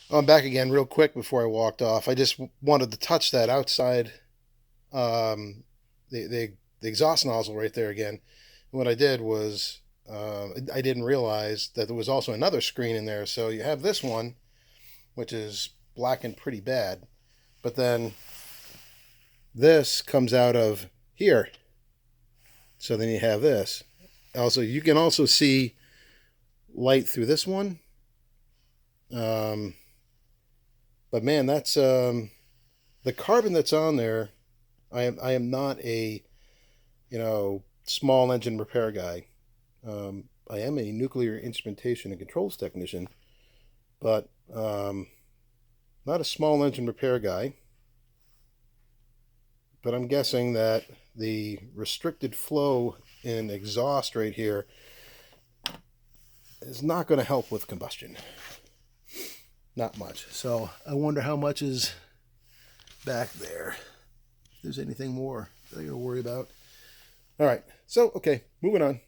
I'm back again real quick before I walked off. I just wanted to touch that outside, um, the exhaust nozzle right there again. What I did was I didn't realize that there was also another screen in there. So you have this one, which is blackened pretty bad, but then this comes out of here. So then you have this. Also, you can also see light through this one. Um, but man, that's the carbon that's on there. I am not a small engine repair guy. I am a nuclear instrumentation and controls technician, but not a small engine repair guy. But I'm guessing that the restricted flow in exhaust right here is not going to help with combustion. Not much. So I wonder how much is back there. If there's anything more that I got to worry about. All right. So, okay, moving on.